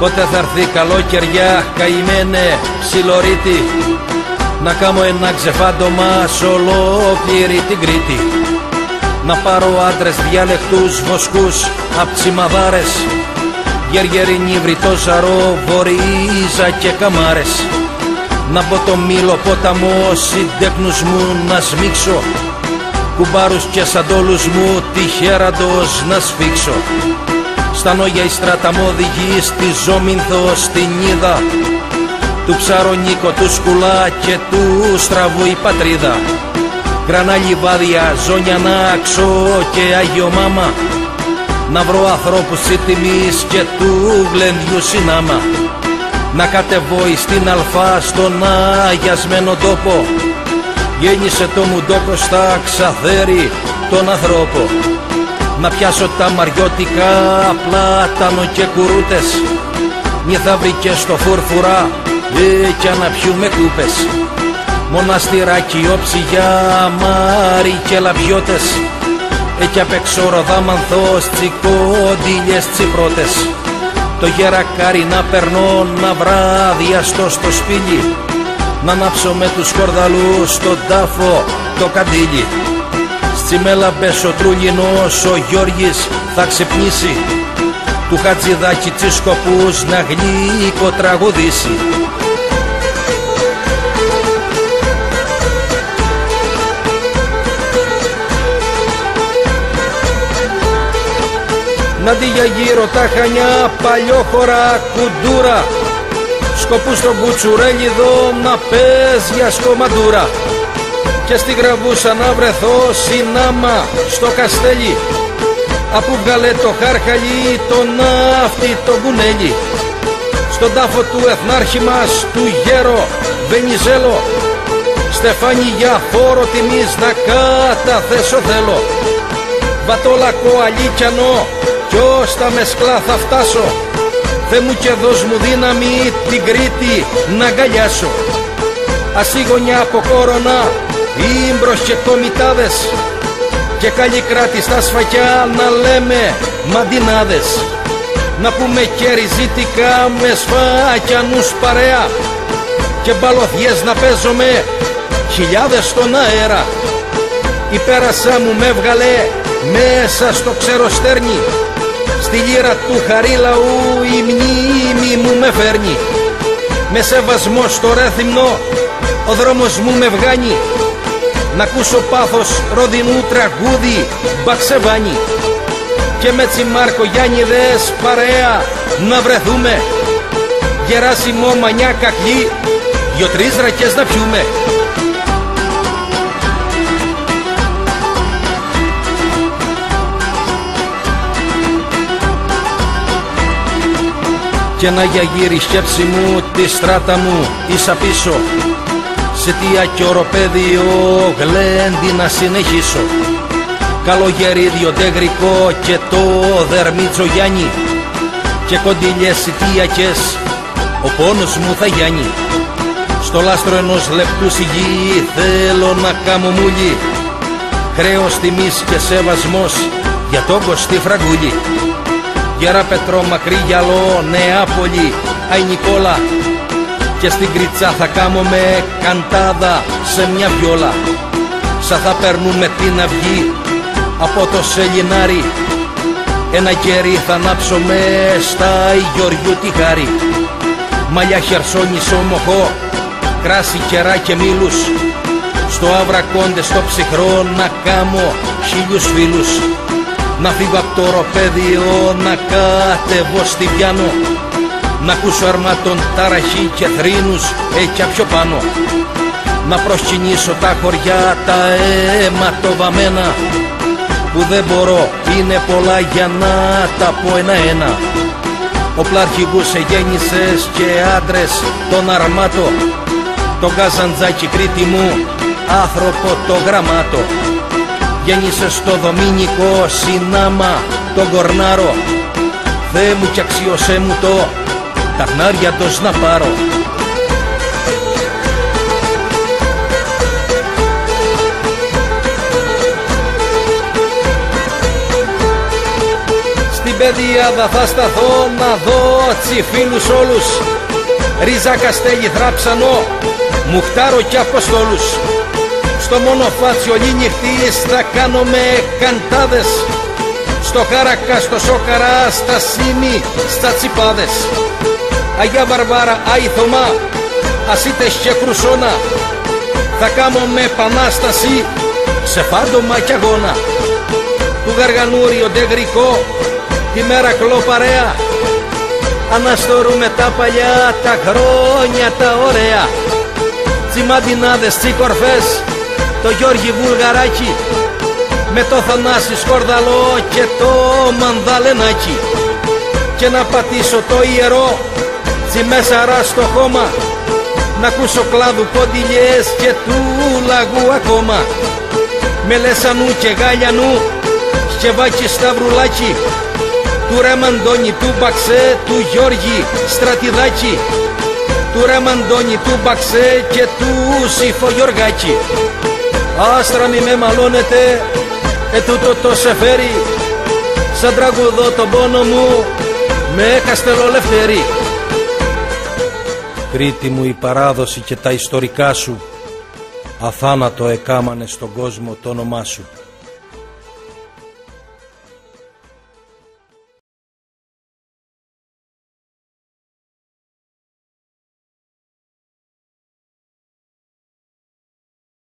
Πότε θα έρθει καλοκαιριά, καημένε ψιλορίτη, να κάνω ένα ξεφάντωμα σ' ολόκληρη την Κρήτη. Να πάρω άντρες διαλεκτούς βοσκούς απ' τσιμαδάρες, Γεργερινή, Βρυτόζαρο, Βορίζα και Καμάρες. Να μπω το Μήλο ποταμό, συντέκνους μου να σμίξω, κουμπάρους και σαντόλους μου τυχέραντος να σφίξω. Στα Νόγια η στραταμόδηγη, στη Ζόμινθο, στην Ίδα, του Ψαρονίκο, του Σκουλά και του Στραβού η πατρίδα. Γκρανά, Λιβάδια, Ζωνιανά, Ξώ και Άγιο Μάμα, να βρω ανθρώπους της τιμής και του Γλενδιού συνάμα. Να κατεβώ στην Αλφά, στον αγιασμένο τόπο, γέννησε το Μουντόκο στα Ξαθέρι τον ανθρώπο. Να πιάσω τα μαριώτικα, πλάτανο και κουρούτες, νιθαύρι και στο φουρφουρά, και να πιούμε κούπες. Μοναστηράκι, Όψιγια, Μάρι και λαμπιώτες, κι απ' έξω Ροδάμανθος, τσικόντιλιες τσιπρότες. Το γερακάρι να περνώ, να βράδιαστώ στο σπήλι, να ανάψω με τους κορδαλούς στον τάφο το καντήλι. Τσιμέλαμπες ο Τρούλινος, ο Γιώργης θα ξυπνήσει, του Χατζηδάκη τσισκοπούς να γλύκο τραγουδήσει. Νάντι για γύρω τα Χανιά, Παλιόχωρα, Κουντούρα, σκοπούς στον Κουτσουρέλιδο να πες για σκομαντούρα. Και στη Γραβούσα να βρεθώ, συνάμα στο Καστέλι, απού βγάλε το Χάρχαλι, το ναύτη, το Κουνέλι. Στον τάφο του εθνάρχη μας, του Γέρο Βενιζέλο, στεφάνι για φόρο τιμής να καταθέσω θέλω. Βατόλακο, Αλίκιανο, κι ως τα Μεσκλά θα φτάσω, Θε μου και δώσ' μου δύναμη την Κρήτη να αγκαλιάσω. Ασίγωνια από Κόρονα, Ίμπρος και Κομιτάδες, και καλή κράτη στα σφακιά να λέμε μαντινάδες. Να πούμε και ριζίτικα με σφακιανούς παρέα, και μπαλωθιές να παίζομαι χιλιάδες στον αέρα. Η πέρασα μου με έβγαλε μέσα στο ξεροστέρνη, στη λύρα του Χαρίλαου η μνήμη μου με φέρνει. Με σεβασμό στο ρέθυμνο ο δρόμος μου με βγάνει, να ακούσω πάθος ροδινού τραγούδι Μπαξεβάνι. Και με Τσιμάρκο Γιάννηδες παρέα να βρεθούμε, Γεράσιμο Μανιά Κακλή, δυο-τρεις ρακές να πιούμε. Και να για γύρι σκέψη μου τη στράτα μου ίσα πίσω, Σιτία και οροπέδιο γλέντι να συνεχίσω. Καλογερίδιο τεγρικό και το δερμίτσο Γιάννη, και κοντιλιές σιτιακές ο πόνος μου θα γιάνει. Στο λάστρο ενός λεπτού σιγή θέλω να κάμω μούλι, χρέος τιμής και σεβασμός για τον Κωστή Φραγκούλη. Γέρα Πετρό, Μακρύ Γυαλό, Νεάπολη, Αϊ Νικόλα, και στην Κριτσά θα κάμουμε καντάδα σε μια βιόλα. Σα θα περνούμε την αυγή από το Σελινάρι, ένα κερί θα ανάψουμε στα Γεωργιού τη Χάρη. Μαλλιά Χερσόνησο μοχό, κράσι, κερά και μήλους, στο Αβρακόντε στο ψυχρό να κάμω χίλιους φίλους. Να φύγω απ' το οροπέδιο, να κατεβώ στη Βιάνο, να ακούσω αρμάτων ταραχή και θρήνους έκια πιο πάνω. Να προσκυνήσω τα χωριά, τα αιματοβαμμένα, που δεν μπορώ, είναι πολλά για να τα πω ένα-ένα. Οπλάρχηγούς εγέννησες και άντρες τον αρμάτο, τον Καζαντζάκη Κρήτη μου, άνθρωπο το γραμμάτο. Γέννησε στο Δομήνικο, Συνάμα, τον Κορνάρο, Θεέ μου κι αξίωσέ μου το, τα χνάρια τους να πάρω. Στην Πεδιάδα θα σταθώ να δω τσιφίλους όλους. Ρίζα Καστέλι θράψανο, Μουχτάρο κι Αποστόλους. Στο μονοφάτσι όλη νυχτής θα κάνουμε καντάδες. Στο Χαρακά, στο Σόκαρα, στα Σίμι, στα Τσιπάδες. Αγιά Βαρβάρα, Άι Θωμά, Ασίτες και Κρουσόνα. Θα κάνουμε επανάσταση σε φάντομα κι αγώνα. Του Γαργανούριο ντεγρικό, τη μέρα κλοπαρέα. Αναστορούμε τα παλιά, τα χρόνια τα ωραία. Τσιμαντινάδες, τσικορφές, το Γιώργη Βουλγαράκη, με το Θανάση Σκορδαλό και το Μανδαλενάκι. Και να πατήσω το ιερό Τσιμέσαρα στο χώμα, να ακούσω κλάδου ποντιλιές και του λαγού ακόμα. Με Λεσανού και Γάλιανού, Σκευάκι Σταυρουλάκι, του Ρεμαντώνη, του Μπαξέ, του Γιώργη Στρατιδάκη, του Ρεμαντώνη, του Μπαξέ και του Σιφογιοργάκη. Άστρα μη με μαλώνετε, τούτο το σε φέρει, σαν τραγουδό τον πόνο μου με Καστελολευτέρη. Κρήτη μου, η παράδοση και τα ιστορικά σου αθάνατο εκάμανε στον κόσμο το όνομά σου.